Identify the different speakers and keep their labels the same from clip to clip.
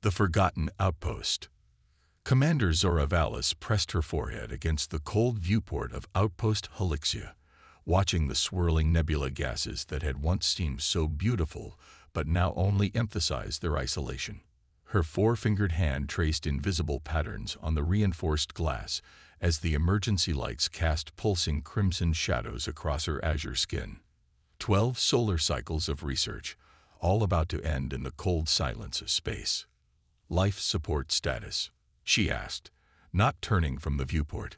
Speaker 1: The Forgotten Outpost. Commander Zora Vallis pressed her forehead against the cold viewport of Outpost Helixia, watching the swirling nebula gases that had once seemed so beautiful but now only emphasized their isolation. Her four-fingered hand traced invisible patterns on the reinforced glass as the emergency lights cast pulsing crimson shadows across her azure skin. 12 solar cycles of research, all about to end in the cold silence of space. Life support status, she asked, not turning from the viewport.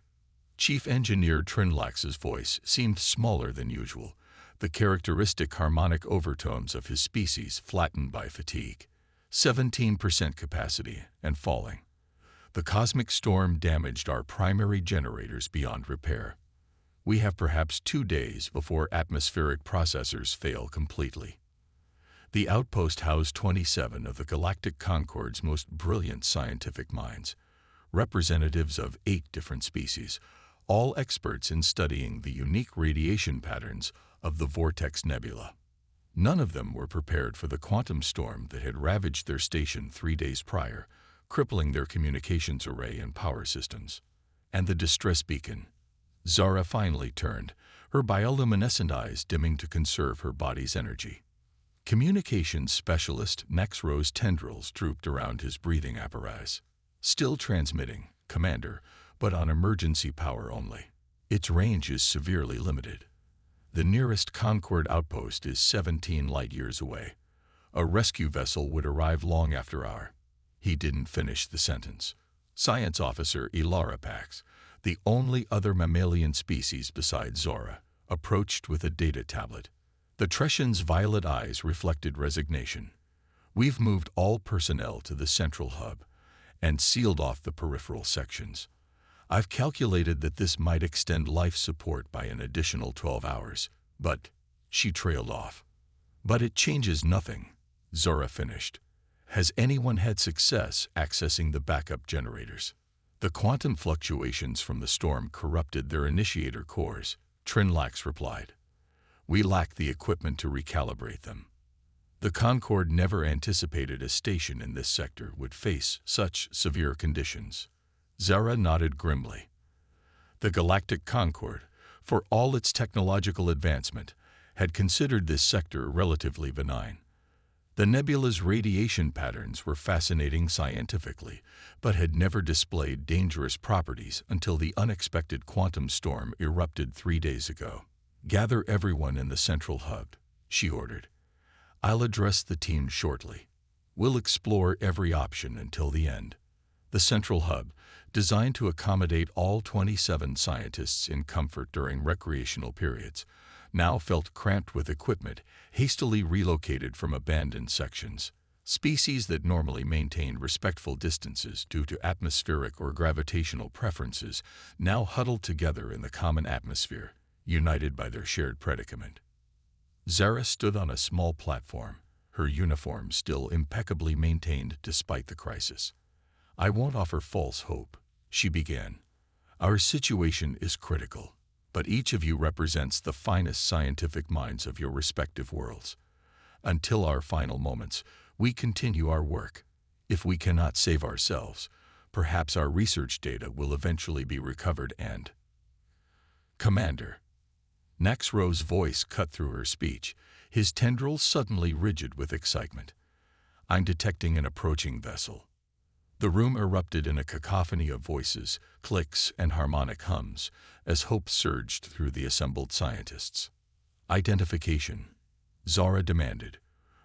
Speaker 1: Chief Engineer Trinlax's voice seemed smaller than usual, the characteristic harmonic overtones of his species flattened by fatigue. 17% capacity and falling. The cosmic storm damaged our primary generators beyond repair. We have perhaps 2 days before atmospheric processors fail completely. The outpost housed 27 of the Galactic Concord's most brilliant scientific minds, representatives of 8 different species, all experts in studying the unique radiation patterns of the Vortex Nebula. None of them were prepared for the quantum storm that had ravaged their station 3 days prior, crippling their communications array and power systems. And the distress beacon. Zara finally turned, her bioluminescent eyes dimming to conserve her body's energy. Communications specialist Nexro's tendrils drooped around his breathing apparatus. Still transmitting, Commander, but on emergency power only. Its range is severely limited. The nearest Concord outpost is 17 light-years away. A rescue vessel would arrive long after our... He didn't finish the sentence. Science Officer Ilara Pax, the only other mammalian species besides Zora, approached with a data tablet. The Tresian's violet eyes reflected resignation. We've moved all personnel to the central hub and sealed off the peripheral sections. I've calculated that this might extend life support by an additional 12 hours, but... She trailed off. But it changes nothing, Zora finished. Has anyone had success accessing the backup generators? The quantum fluctuations from the storm corrupted their initiator cores, Trinlax replied. We lack the equipment to recalibrate them. The Concorde never anticipated a station in this sector would face such severe conditions. Zara nodded grimly. The Galactic Concorde, for all its technological advancement, had considered this sector relatively benign. The nebula's radiation patterns were fascinating scientifically, but had never displayed dangerous properties until the unexpected quantum storm erupted 3 days ago. Gather everyone in the central hub, she ordered. I'll address the team shortly. We'll explore every option until the end. The central hub, designed to accommodate all 27 scientists in comfort during recreational periods, now felt cramped with equipment hastily relocated from abandoned sections. Species that normally maintained respectful distances due to atmospheric or gravitational preferences now huddled together in the common atmosphere, united by their shared predicament. Zara stood on a small platform, her uniform still impeccably maintained despite the crisis. I won't offer false hope, she began. Our situation is critical, but each of you represents the finest scientific minds of your respective worlds. Until our final moments, we continue our work. If we cannot save ourselves, perhaps our research data will eventually be recovered and... Commander. Nexro's voice cut through her speech, his tendrils suddenly rigid with excitement. I'm detecting an approaching vessel. The room erupted in a cacophony of voices, clicks, and harmonic hums as hope surged through the assembled scientists. Identification, Zara demanded,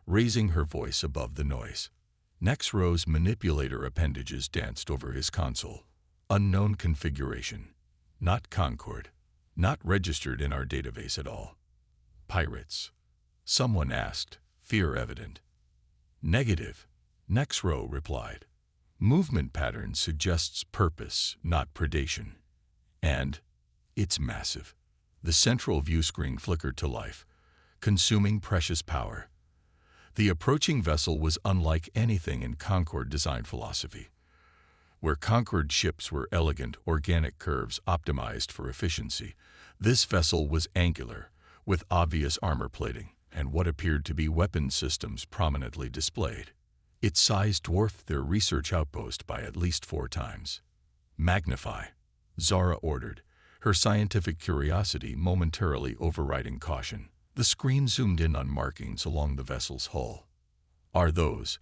Speaker 1: raising her voice above the noise. Nexro's manipulator appendages danced over his console. Unknown configuration. Not Concorde. Not registered in our database at all. Pirates. Someone asked, fear evident. Negative, Nexro replied. Movement pattern suggests purpose, not predation. And it's massive. The central view screen flickered to life, consuming precious power. The approaching vessel was unlike anything in Concorde design philosophy. Where Concorde ships were elegant, organic curves optimized for efficiency, this vessel was angular, with obvious armor plating and what appeared to be weapon systems prominently displayed. Its size dwarfed their research outpost by at least 4 times. Magnify, Zara ordered, her scientific curiosity momentarily overriding caution. The screen zoomed in on markings along the vessel's hull. Are those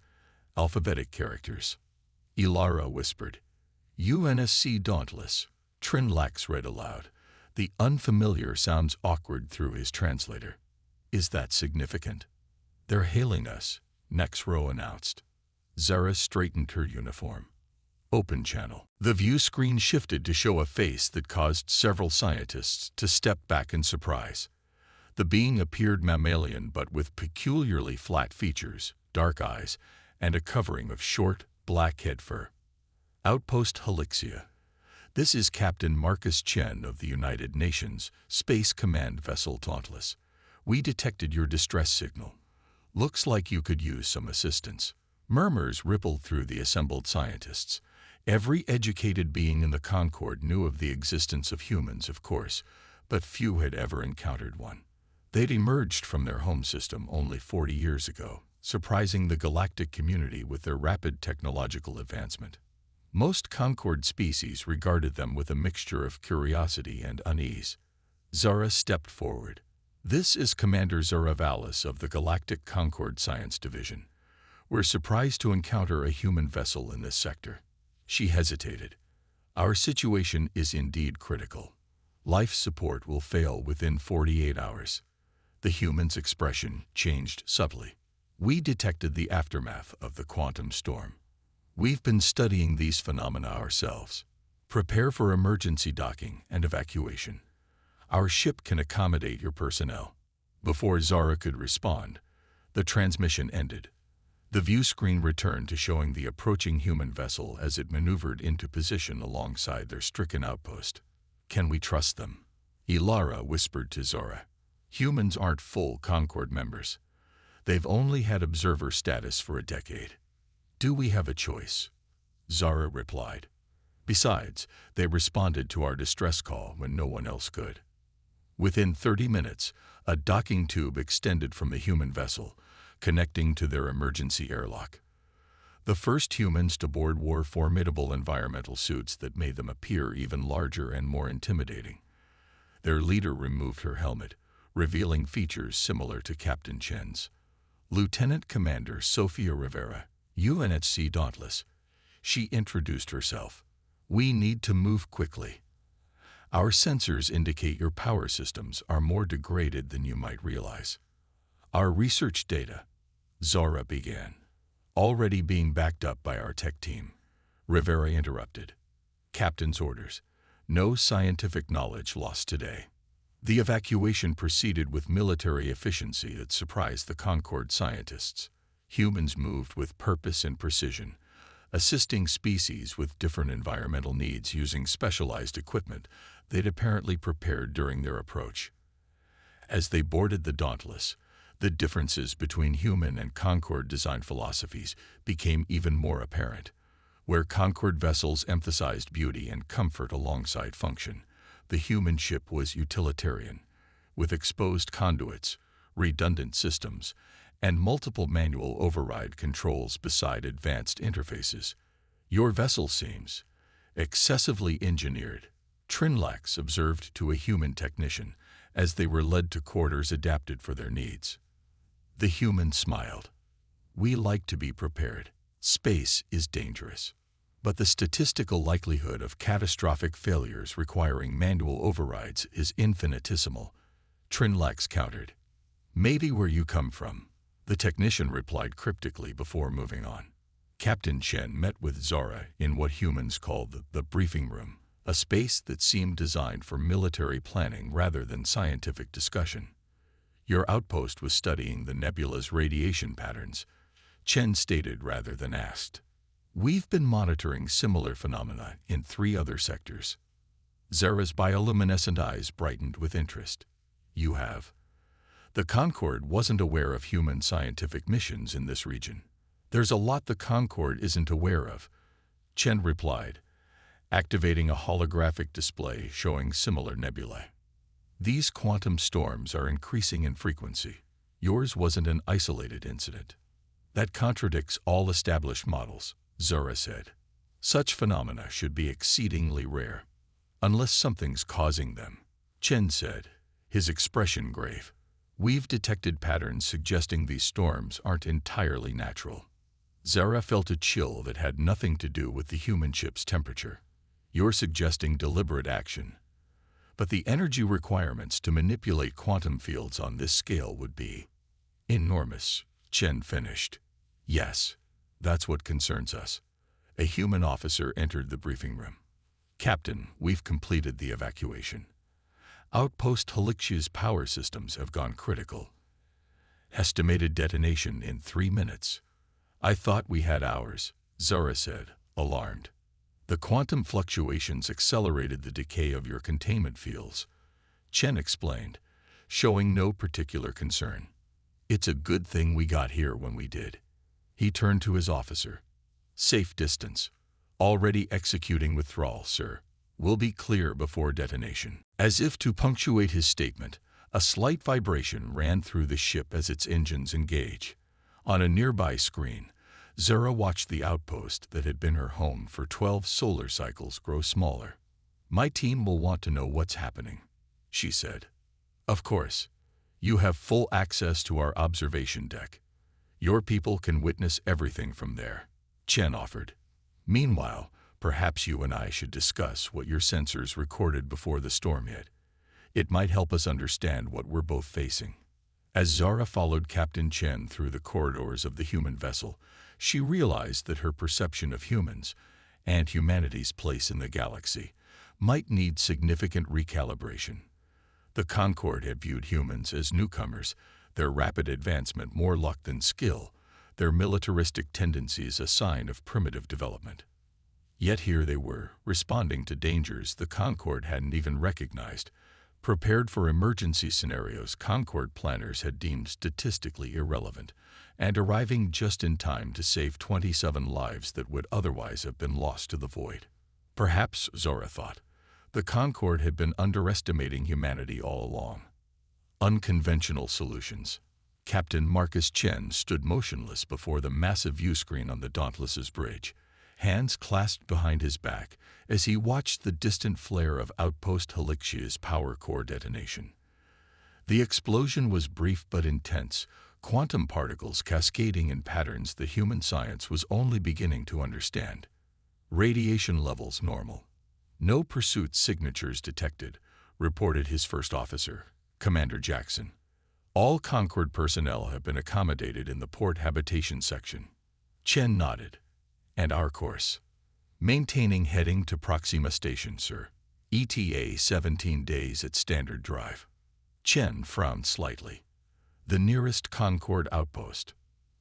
Speaker 1: alphabetic characters? Ilara whispered. UNSC Dauntless. Trinlax read aloud. The unfamiliar sounds awkward through his translator. Is that significant? They're hailing us, Next Row announced. Zara straightened her uniform. Open channel. The view screen shifted to show a face that caused several scientists to step back in surprise. The being appeared mammalian but with peculiarly flat features, dark eyes, and a covering of short, black head fur. Outpost Helixia. This is Captain Marcus Chen of the United Nations Space Command Vessel Dauntless. We detected your distress signal. Looks like you could use some assistance. Murmurs rippled through the assembled scientists. Every educated being in the Concorde knew of the existence of humans, of course, but few had ever encountered one. They'd emerged from their home system only 40 years ago, surprising the galactic community with their rapid technological advancement. Most Concorde species regarded them with a mixture of curiosity and unease. Zara stepped forward. This is Commander Zara Vallis of the Galactic Concorde Science Division. We're surprised to encounter a human vessel in this sector. She hesitated. Our situation is indeed critical. Life support will fail within 48 hours. The human's expression changed subtly. We detected the aftermath of the quantum storm. We've been studying these phenomena ourselves. Prepare for emergency docking and evacuation. Our ship can accommodate your personnel. Before Zara could respond, the transmission ended. The view screen returned to showing the approaching human vessel as it maneuvered into position alongside their stricken outpost. Can we trust them? Ilara whispered to Zara. Humans aren't full Concorde members. They've only had observer status for a decade. Do we have a choice? Zara replied. Besides, they responded to our distress call when no one else could. Within 30 minutes, a docking tube extended from the human vessel, connecting to their emergency airlock. The first humans to board wore formidable environmental suits that made them appear even larger and more intimidating. Their leader removed her helmet, revealing features similar to Captain Chen's. Lieutenant Commander Sofia Rivera, UNSC Dauntless. She introduced herself. We need to move quickly. Our sensors indicate your power systems are more degraded than you might realize. Our research data, Zara began, already being backed up by our tech team. Rivera interrupted. Captain's orders. No scientific knowledge lost today. The evacuation proceeded with military efficiency that surprised the Concorde scientists. Humans moved with purpose and precision, assisting species with different environmental needs using specialized equipment they'd apparently prepared during their approach. As they boarded the Dauntless, the differences between human and Concorde design philosophies became even more apparent. Where Concorde vessels emphasized beauty and comfort alongside function, the human ship was utilitarian, with exposed conduits, redundant systems, and multiple manual override controls beside advanced interfaces. Your vessel seems excessively engineered, Trinlax observed to a human technician as they were led to quarters adapted for their needs. The human smiled. We like to be prepared. Space is dangerous. But the statistical likelihood of catastrophic failures requiring manual overrides is infinitesimal, Trinlax countered. Maybe where you come from, the technician replied cryptically before moving on. Captain Chen met with Zara in what humans called the briefing room, a space that seemed designed for military planning rather than scientific discussion. Your outpost was studying the nebula's radiation patterns, Chen stated rather than asked. We've been monitoring similar phenomena in 3 other sectors. Zara's bioluminescent eyes brightened with interest. You have? The Concorde wasn't aware of human scientific missions in this region. There's a lot the Concorde isn't aware of, Chen replied, activating a holographic display showing similar nebulae. These quantum storms are increasing in frequency. Yours wasn't an isolated incident. That contradicts all established models, Zora said. Such phenomena should be exceedingly rare, unless something's causing them, Chen said, his expression grave. We've detected patterns suggesting these storms aren't entirely natural. Zara felt a chill that had nothing to do with the human ship's temperature. You're suggesting deliberate action. But the energy requirements to manipulate quantum fields on this scale would be enormous, Chen finished. Yes, that's what concerns us. A human officer entered the briefing room. Captain, we've completed the evacuation. Outpost Helixia's power systems have gone critical. Estimated detonation in 3 minutes. I thought we had hours, Zara said, alarmed. The quantum fluctuations accelerated the decay of your containment fields, Chen explained, showing no particular concern. It's a good thing we got here when we did. He turned to his officer. Safe distance. Already executing withdrawal, sir. Will be clear before detonation. As if to punctuate his statement, a slight vibration ran through the ship as its engines engage. On a nearby screen, Zara watched the outpost that had been her home for 12 solar cycles grow smaller. My team will want to know what's happening, she said. Of course. You have full access to our observation deck. Your people can witness everything from there, Chen offered. Meanwhile, perhaps you and I should discuss what your sensors recorded before the storm hit. It might help us understand what we're both facing. As Zara followed Captain Chen through the corridors of the human vessel, she realized that her perception of humans and humanity's place in the galaxy might need significant recalibration. The Concord had viewed humans as newcomers, their rapid advancement more luck than skill, their militaristic tendencies a sign of primitive development. Yet here they were, responding to dangers the Concord hadn't even recognized, prepared for emergency scenarios Concord planners had deemed statistically irrelevant, and arriving just in time to save 27 lives that would otherwise have been lost to the void. Perhaps, Zora thought, the Concord had been underestimating humanity all along. Unconventional solutions. Captain Marcus Chen stood motionless before the massive viewscreen on the Dauntless's bridge, hands clasped behind his back as he watched the distant flare of Outpost Helixia's power core detonation. The explosion was brief but intense, quantum particles cascading in patterns that human science was only beginning to understand. Radiation levels normal. No pursuit signatures detected, reported his first officer, Commander Jackson. All Concord personnel have been accommodated in the port habitation section. Chen nodded. And our course? Maintaining heading to Proxima Station, sir. ETA 17 days at Standard Drive. Chen frowned slightly. The nearest Concord outpost.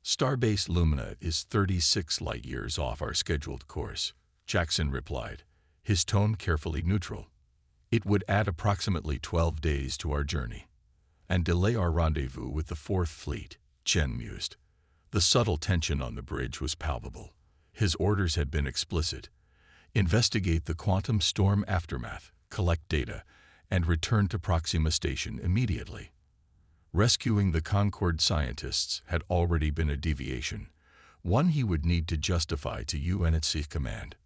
Speaker 1: Starbase Lumina is 36 light-years off our scheduled course, Jackson replied, his tone carefully neutral. It would add approximately 12 days to our journey. And delay our rendezvous with the Fourth Fleet, Chen mused. The subtle tension on the bridge was palpable. His orders had been explicit. Investigate the quantum storm aftermath, collect data, and return to Proxima Station immediately. Rescuing the Concord scientists had already been a deviation, one he would need to justify to UNSC command.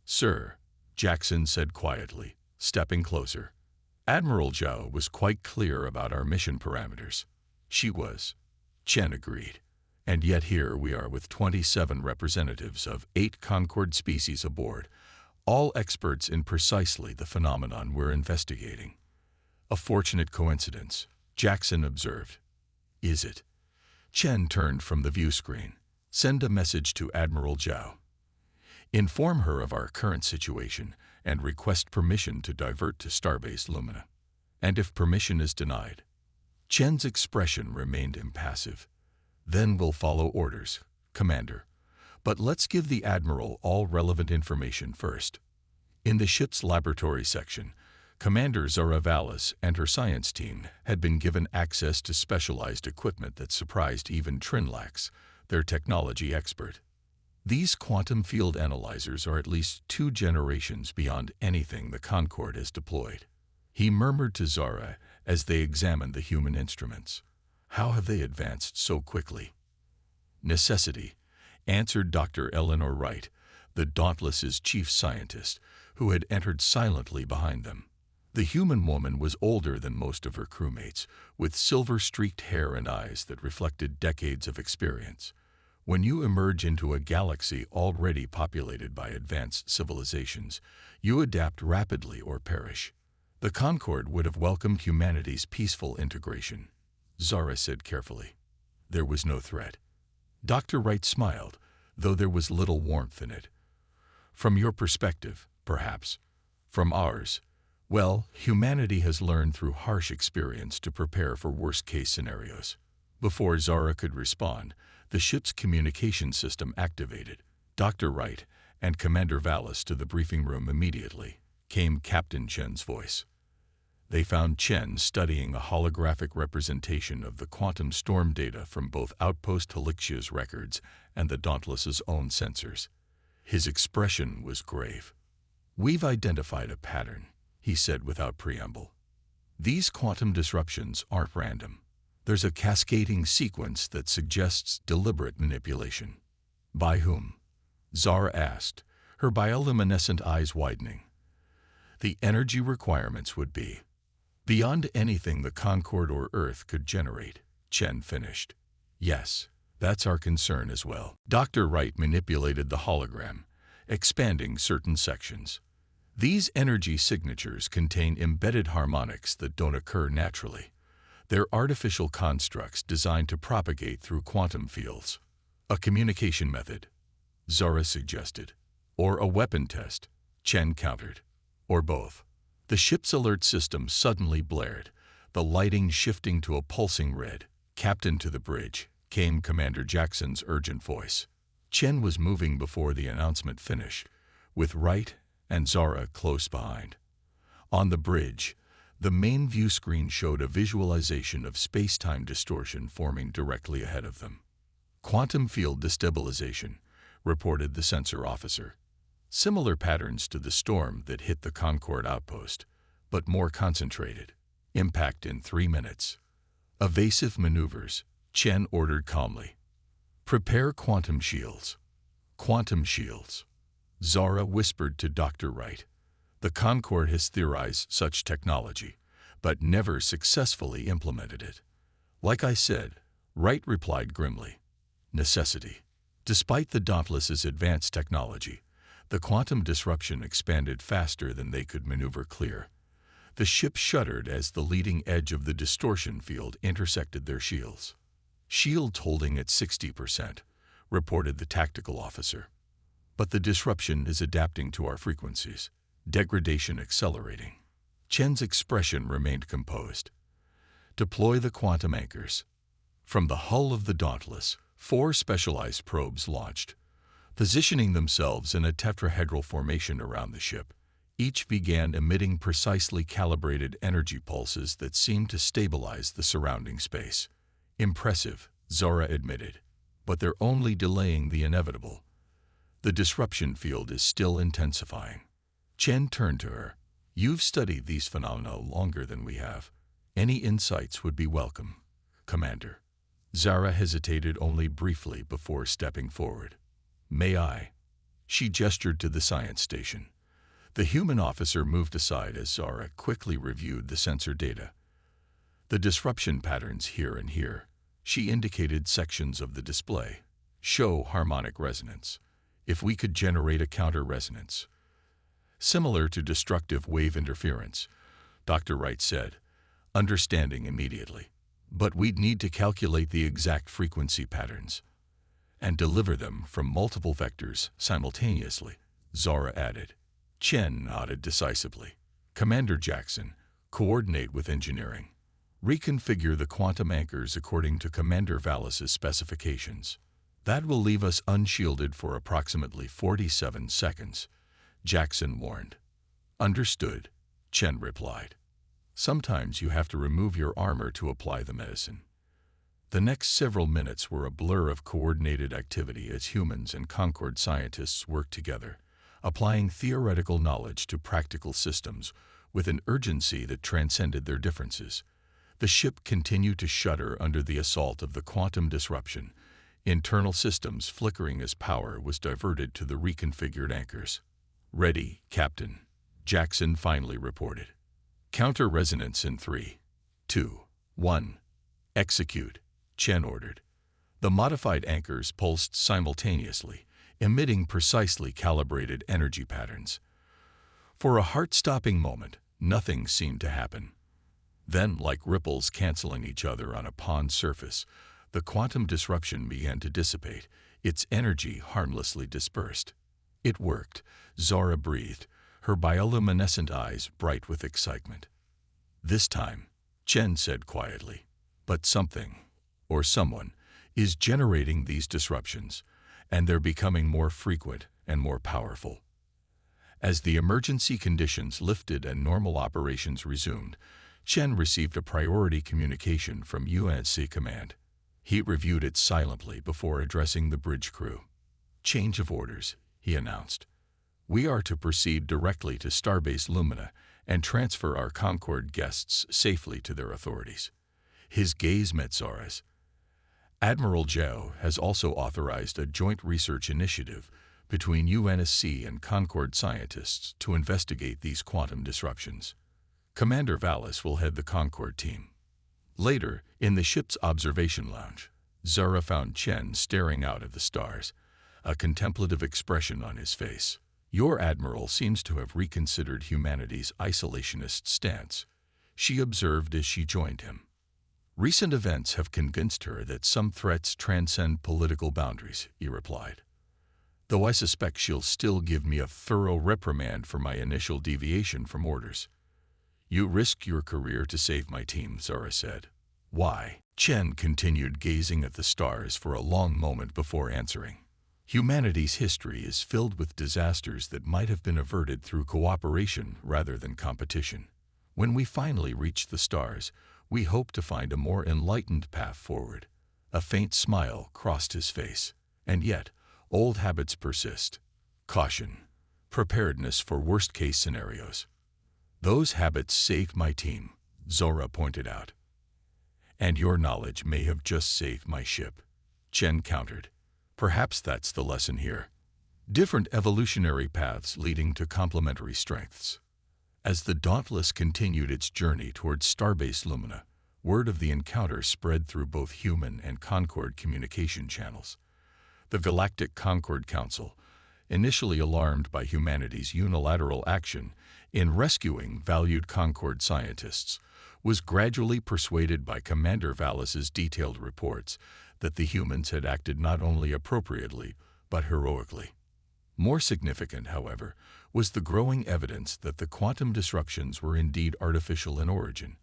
Speaker 1: Sir, Jackson said quietly, stepping closer. Admiral Zhao was quite clear about our mission parameters. She was. Chen agreed. And yet here we are with 27 representatives of 8 Concord species aboard, all experts in precisely the phenomenon we're investigating. A fortunate coincidence, Jackson observed. Is it? Chen turned from the view screen. Send a message to Admiral Zhao. Inform her of our current situation and request permission to divert to Starbase Lumina. And if permission is denied? Chen's expression remained impassive. Then we'll follow orders, Commander. But let's give the Admiral all relevant information first. In the ship's laboratory section, Commander Zora Vallis and her science team had been given access to specialized equipment that surprised even Trinlax, their technology expert. These quantum field analyzers are at least 2 generations beyond anything the Concord has deployed. He murmured to Zara as they examined the human instruments. How have they advanced so quickly? Necessity, answered Dr. Eleanor Wright, the Dauntless's chief scientist, who had entered silently behind them. The human woman was older than most of her crewmates, with silver-streaked hair and eyes that reflected decades of experience. When you emerge into a galaxy already populated by advanced civilizations, you adapt rapidly or perish. The Concord would have welcomed humanity's peaceful integration, Zara said carefully. There was no threat. Dr. Wright smiled, though there was little warmth in it. From your perspective, perhaps. From ours, well, humanity has learned through harsh experience to prepare for worst-case scenarios. Before Zara could respond, the ship's communication system activated. Dr. Wright and Commander Vallis to the briefing room immediately, came Captain Chen's voice. They found Chen studying a holographic representation of the quantum storm data from both Outpost Helixia's records and the Dauntless's own sensors. His expression was grave. "We've identified a pattern," he said without preamble. "These quantum disruptions aren't random. There's a cascading sequence that suggests deliberate manipulation." "By whom?" Zara asked, her bioluminescent eyes widening. "The energy requirements would be beyond anything the Concord or Earth could generate," Chen finished. "Yes, that's our concern as well." Dr. Wright manipulated the hologram, expanding certain sections. "These energy signatures contain embedded harmonics that don't occur naturally. They're artificial constructs designed to propagate through quantum fields." "A communication method," Zara suggested. "Or a weapon test," Chen countered. "Or both." The ship's alert system suddenly blared, the lighting shifting to a pulsing red. "Captain to the bridge," came Commander Jackson's urgent voice. Chen was moving before the announcement finished, with Wright and Zara close behind. On the bridge, the main view screen showed a visualization of space-time distortion forming directly ahead of them. "Quantum field destabilization," reported the sensor officer. "Similar patterns to the storm that hit the Concord outpost, but more concentrated. Impact in 3 minutes." "Evasive maneuvers," Chen ordered calmly. "Prepare quantum shields." "Quantum shields," Zara whispered to Dr. Wright. "The Concord has theorized such technology, but never successfully implemented it." "Like I said," Wright replied grimly. "Necessity." Despite the Dauntless's advanced technology, the quantum disruption expanded faster than they could maneuver clear. The ship shuddered as the leading edge of the distortion field intersected their shields. "Shields holding at 60%, reported the tactical officer. "But the disruption is adapting to our frequencies. Degradation accelerating." Chen's expression remained composed. "Deploy the quantum anchors." From the hull of the Dauntless, 4 specialized probes launched, positioning themselves in a tetrahedral formation around the ship. Each began emitting precisely calibrated energy pulses that seemed to stabilize the surrounding space. "Impressive," Zara admitted, "but they're only delaying the inevitable. The disruption field is still intensifying." Chen turned to her. "You've studied these phenomena longer than we have. Any insights would be welcome, Commander." Zara hesitated only briefly before stepping forward. "May I?" She gestured to the science station. The human officer moved aside as Zara quickly reviewed the sensor data. "The disruption patterns here and here," she indicated sections of the display, "show harmonic resonance. If we could generate a counter-resonance similar to destructive wave interference," Dr. Wright said, understanding immediately. "But we'd need to calculate the exact frequency patterns and deliver them from multiple vectors simultaneously," Zara added. Chen nodded decisively. "Commander Jackson, coordinate with engineering. Reconfigure the quantum anchors according to Commander Vallis's specifications. That will leave us unshielded for approximately 47 seconds, Jackson warned. "Understood," Chen replied. "Sometimes you have to remove your armor to apply the medicine." The next several minutes were a blur of coordinated activity as humans and Concord scientists worked together, applying theoretical knowledge to practical systems with an urgency that transcended their differences. The ship continued to shudder under the assault of the quantum disruption, internal systems flickering as power was diverted to the reconfigured anchors. "Ready, Captain," Jackson finally reported. "Counter-resonance in 3, 2, 1. Execute," Chen ordered. The modified anchors pulsed simultaneously, emitting precisely calibrated energy patterns. For a heart-stopping moment, nothing seemed to happen. Then, like ripples canceling each other on a pond surface, the quantum disruption began to dissipate, its energy harmlessly dispersed. "It worked," Zara breathed, her bioluminescent eyes bright with excitement. "This time," Chen said quietly, "but something, or someone, is generating these disruptions, and they're becoming more frequent and more powerful." As the emergency conditions lifted and normal operations resumed, Chen received a priority communication from UNSC Command. He reviewed it silently before addressing the bridge crew. "Change of orders," he announced. "We are to proceed directly to Starbase Lumina and transfer our Concord guests safely to their authorities." His gaze met Zara's. "Admiral Zhao has also authorized a joint research initiative between UNSC and Concord scientists to investigate these quantum disruptions. Commander Vallis will head the Concord team." Later, in the ship's observation lounge, Zara found Chen staring out at the stars, a contemplative expression on his face. "Your admiral seems to have reconsidered humanity's isolationist stance," she observed as she joined him. "Recent events have convinced her that some threats transcend political boundaries," he replied. "Though I suspect she'll still give me a thorough reprimand for my initial deviation from orders." "You risked your career to save my team," Zara said. "Why?" Chen continued gazing at the stars for a long moment before answering. "Humanity's history is filled with disasters that might have been averted through cooperation rather than competition. When we finally reach the stars, we hope to find a more enlightened path forward." A faint smile crossed his face. "And yet, old habits persist. Caution, preparedness for worst-case scenarios." "Those habits saved my team," Zora pointed out. "And your knowledge may have just saved my ship," Chen countered. "Perhaps that's the lesson here. Different evolutionary paths leading to complementary strengths." As the Dauntless continued its journey towards Starbase Lumina, word of the encounter spread through both human and Concord communication channels. The Galactic Concord Council, initially alarmed by humanity's unilateral action in rescuing valued Concord scientists, was gradually persuaded by Commander Vallis's detailed reports that the humans had acted not only appropriately, but heroically. More significant, however, was the growing evidence that the quantum disruptions were indeed artificial in origin,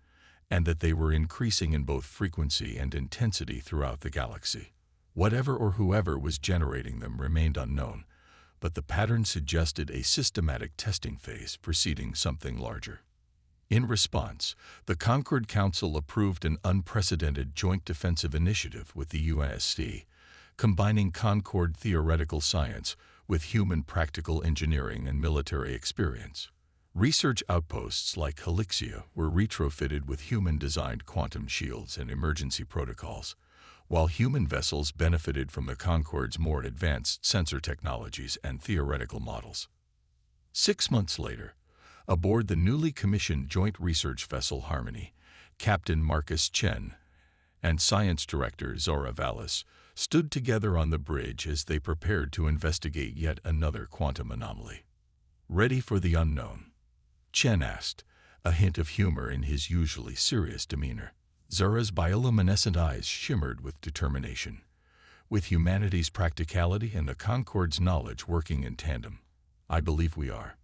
Speaker 1: and that they were increasing in both frequency and intensity throughout the galaxy. Whatever or whoever was generating them remained unknown, but the pattern suggested a systematic testing phase preceding something larger. In response, the Concord Council approved an unprecedented joint defensive initiative with the UNSC, combining Concord theoretical science with human practical engineering and military experience. Research outposts like Helixia were retrofitted with human-designed quantum shields and emergency protocols, while human vessels benefited from the Concord's more advanced sensor technologies and theoretical models. 6 months later, aboard the newly commissioned joint research vessel Harmony, Captain Marcus Chen and Science Director Zora Vallis stood together on the bridge as they prepared to investigate yet another quantum anomaly. "Ready for the unknown?" Chen asked, a hint of humor in his usually serious demeanor. Zora's bioluminescent eyes shimmered with determination. "With humanity's practicality and the Concord's knowledge working in tandem, I believe we are."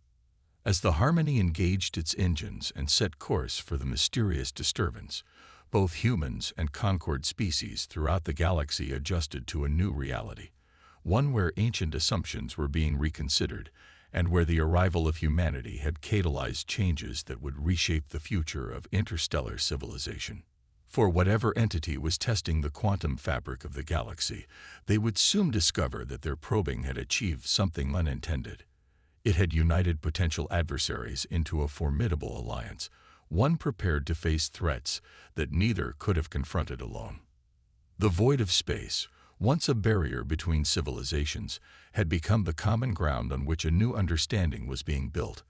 Speaker 1: As the Harmony engaged its engines and set course for the mysterious disturbance, both humans and Concord species throughout the galaxy adjusted to a new reality, one where ancient assumptions were being reconsidered and where the arrival of humanity had catalyzed changes that would reshape the future of interstellar civilization. For whatever entity was testing the quantum fabric of the galaxy, they would soon discover that their probing had achieved something unintended. It had united potential adversaries into a formidable alliance, one prepared to face threats that neither could have confronted alone. The void of space, once a barrier between civilizations, had become the common ground on which a new understanding was being built,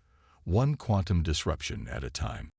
Speaker 1: one quantum disruption at a time.